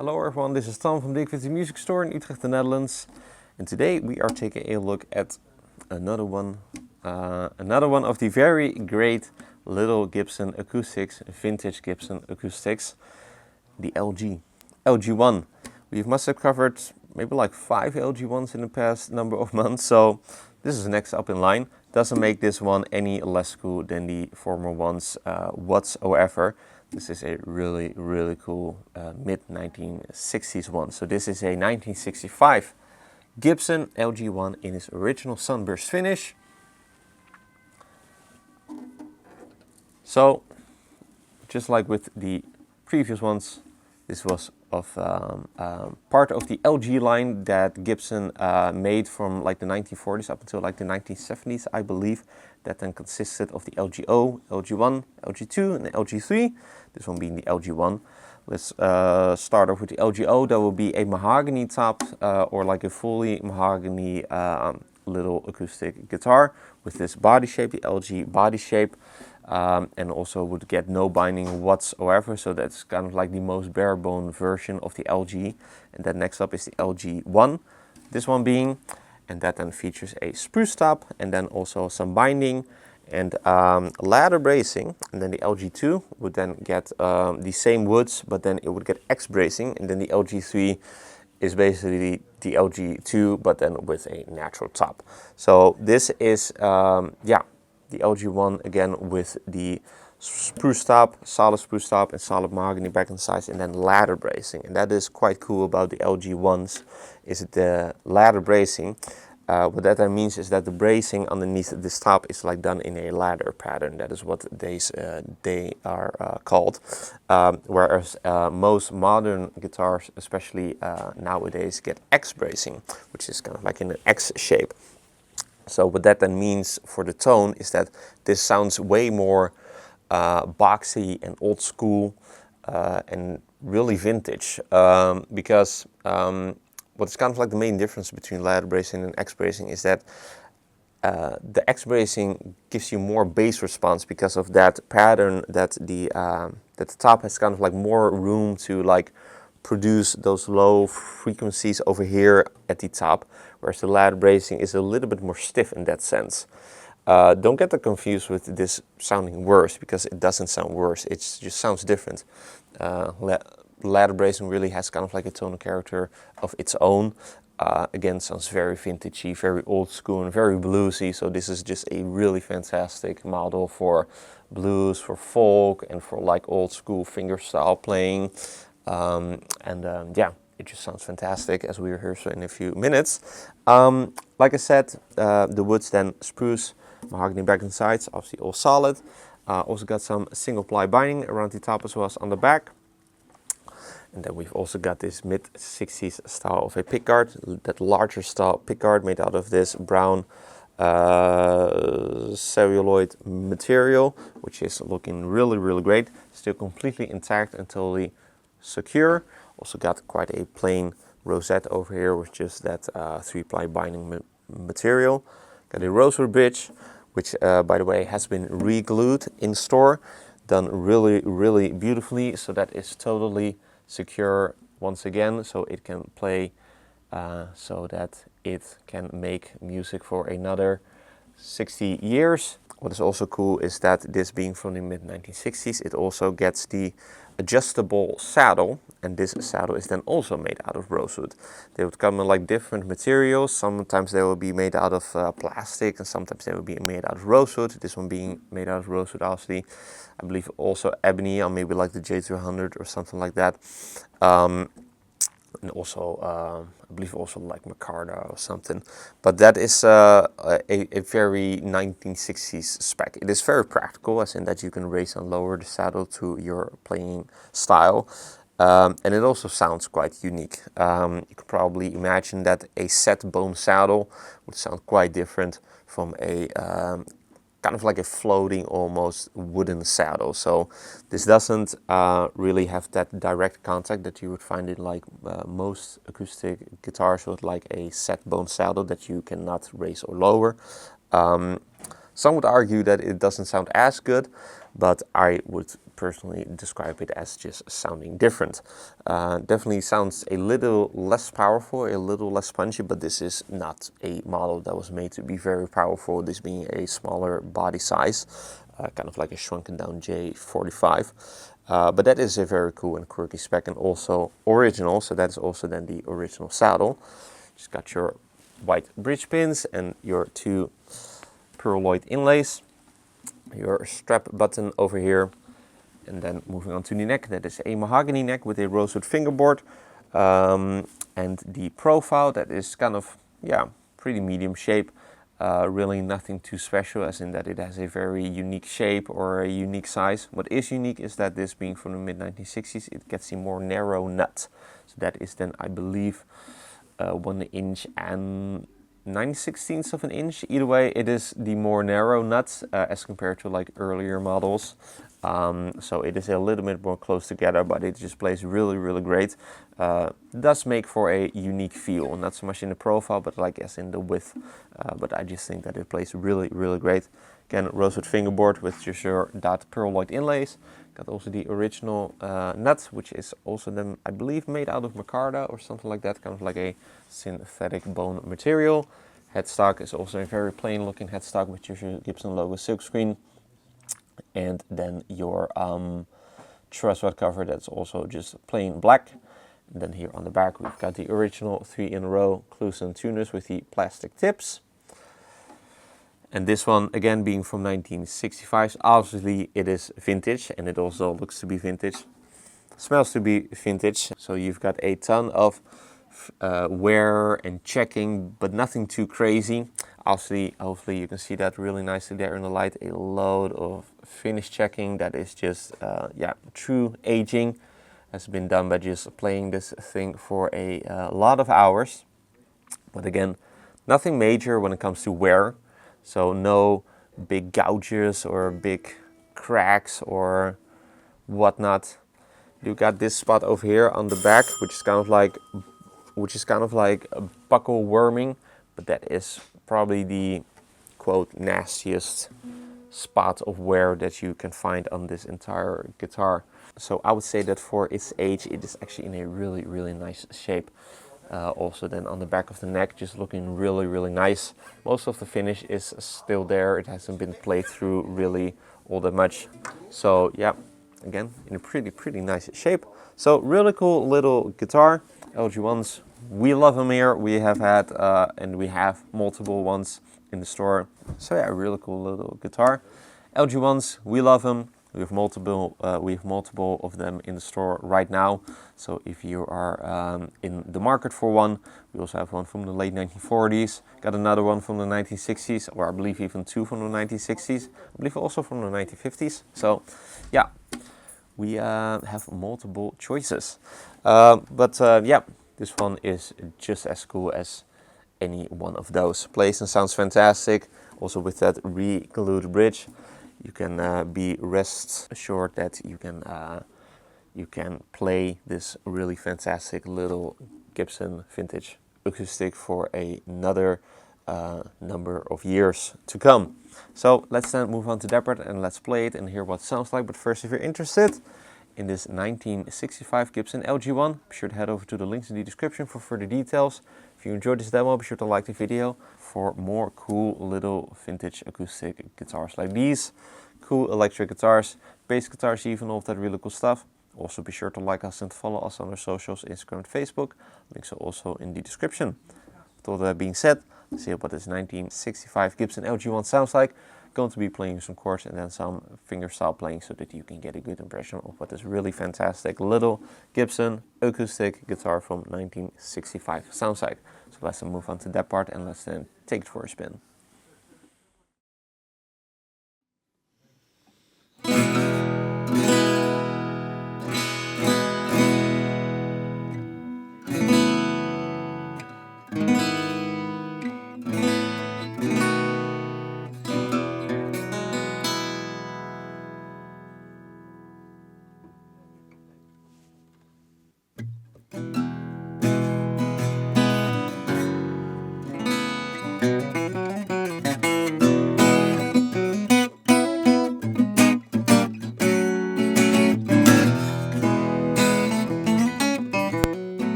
Hello everyone, this is Tom from Dirk Witte Music Store in Utrecht, the Netherlands. And today we are taking a look at another one of the very great little Gibson acoustics, vintage Gibson acoustics, the LG-1. We must have covered maybe like 5 LG-1s in the past number of months, so this is next up in line. Doesn't make this one any less cool than the former ones whatsoever. This is a really, really cool mid-1960s one. So this is a 1965 Gibson LG-1 in its original sunburst finish. So, just like with the previous ones, this was of part of the LG line that Gibson made from like the 1940s up until like the 1970s, I believe. That then consisted of the LG-0, LG-1, LG-2 and the LG-3. This one being the LG-1. Let's start off with the LG-0. That will be a mahogany top or like a fully mahogany little acoustic guitar with this body shape, the LG body shape. And also would get no binding whatsoever, so that's kind of like the most bare bone version of the LG. And then next up is the LG-1, this one being, and that then features a spruce top and then also some binding and ladder bracing. And then the LG-2 would then get the same woods, but then it would get X bracing. And then the LG-3 is basically the LG-2, but then with a natural top. So this is, the LG-1 again with the spruce top, solid spruce top and solid mahogany back and sides, and then ladder bracing. And that is quite cool about the LG-1s, is the ladder bracing. What that then means is that the bracing underneath this top is like done in a ladder pattern. That is what they are called. Whereas most modern guitars, especially nowadays, get X bracing, which is kind of like in an X shape. So what that then means for the tone is that this sounds way more boxy and old school and really vintage, because what's kind of like the main difference between ladder bracing and X bracing is that the X bracing gives you more bass response because of that pattern that the top has kind of like more room to like produce those low frequencies over here at the top, whereas the ladder bracing is a little bit more stiff in that sense. Don't get that confused with this sounding worse, because it doesn't sound worse, it just sounds different. Ladder bracing really has kind of like a tonal character of its own. Again, sounds very vintagey, very old school and very bluesy, so this is just a really fantastic model for blues, for folk and for like old school fingerstyle playing. Yeah, it just sounds fantastic, as we will hear so in a few minutes. Like I said, the woods then spruce, mahogany back and sides, obviously all solid. Also got some single ply binding around the top as well as on the back. And then we've also got this mid-60s style of a pickguard, that larger style pickguard made out of this brown celluloid material, which is looking really, really great. Still completely intact and totally secure. Also got quite a plain rosette over here with just that 3-ply binding material. Got a rosewood bridge, which by the way has been re-glued in store, done really, really beautifully, so that is totally secure once again, so it can play, so that it can make music for another 60 years. What is also cool is that this being from the mid-1960s, it also gets the adjustable saddle, and this saddle is then also made out of rosewood. They would come in like different materials. Sometimes they will be made out of plastic, and sometimes they will be made out of rosewood. This one being made out of rosewood, obviously. I believe also ebony, or maybe like the J300 or something like that. And also, I believe also like Micarta or something. But that is a very 1960s spec. It is very practical, as in that you can raise and lower the saddle to your playing style. And it also sounds quite unique. You could probably imagine that a set bone saddle would sound quite different from a kind of like a floating almost wooden saddle. So this doesn't really have that direct contact that you would find in like most acoustic guitars with like a set bone saddle that you cannot raise or lower. Some would argue that it doesn't sound as good, but I would personally describe it as just sounding different. Definitely sounds a little less powerful, a little less punchy, but this is not a model that was made to be very powerful, this being a smaller body size, kind of like a shrunken down J45. But that is a very cool and quirky spec, and also original, so that's also then the original saddle. Just got your white bridge pins and your 2 pearloid inlays, your strap button over here, and then moving on to the neck. That is a mahogany neck with a rosewood fingerboard, and the profile, that is kind of, yeah, pretty medium shape. Really nothing too special, as in that it has a very unique shape or a unique size. What is unique is that this being from the mid-1960s, it gets a more narrow nut. So that is then, I believe, 1 inch and 9/16 of an inch. Either way, it is the more narrow nut as compared to like earlier models. So it is a little bit more close together, but it just plays really, really great. Does make for a unique feel, not so much in the profile, but like as in the width. But I just think that it plays really, really great. Again, rosewood fingerboard with just your dot pearloid inlays. Got also the original nut, which is also then, I believe, made out of micarta or something like that, kind of like a synthetic bone material. Headstock is also a very plain looking headstock with your Gibson logo silkscreen. And then your truss rod cover, that's also just plain black. And then here on the back we've got the original 3-in-a-row Cluson tuners with the plastic tips. And this one, again, being from 1965, obviously it is vintage, and it also looks to be vintage. Smells to be vintage. So you've got a ton of wear and checking, but nothing too crazy. Obviously, hopefully you can see that really nicely there in the light. A load of finish checking that is just, yeah, true aging. Has been done by just playing this thing for a lot of hours. But again, nothing major when it comes to wear. So no big gouges or big cracks or whatnot. You got this spot over here on the back, which is kind of like a buckle worming, but that is probably the quote nastiest spot of wear that you can find on this entire guitar. So I would say that for its age, it is actually in a really, really nice shape. Also then on the back of the neck, just looking really, really nice. Most of the finish is still there. It hasn't been played through really all that much. So yeah, again, in a pretty nice shape. So really cool little guitar. LG-1s, we love them here. We have had, and we have multiple ones in the store. So yeah, really cool little guitar. LG-1s, we love them. We have multiple of them in the store right now. So if you are in the market for one, we also have one from the late 1940s. Got another one from the 1960s, or I believe even 2 from the 1960s. I believe also from the 1950s. So yeah, we have multiple choices. Yeah, this one is just as cool as any one of those. Plays and sounds fantastic. Also with that re-glued bridge. You can be rest assured that you can play this really fantastic little Gibson vintage acoustic for another number of years to come. So let's then move on to that part and let's play it and hear what it sounds like. But first, if you're interested in this 1965 Gibson LG-1, be sure to head over to the links in the description for further details. If you enjoyed this demo, be sure to like the video for more cool little vintage acoustic guitars like these. Cool electric guitars, bass guitars even, all of that really cool stuff. Also be sure to like us and follow us on our socials, Instagram and Facebook. Links are also in the description. With all that being said, let's see what this 1965 Gibson LG-1 sounds like. Going to be playing some chords and then some fingerstyle playing so that you can get a good impression of what this really fantastic little Gibson acoustic guitar from 1965 sounds like. So let's move on to that part and let's then take it for a spin.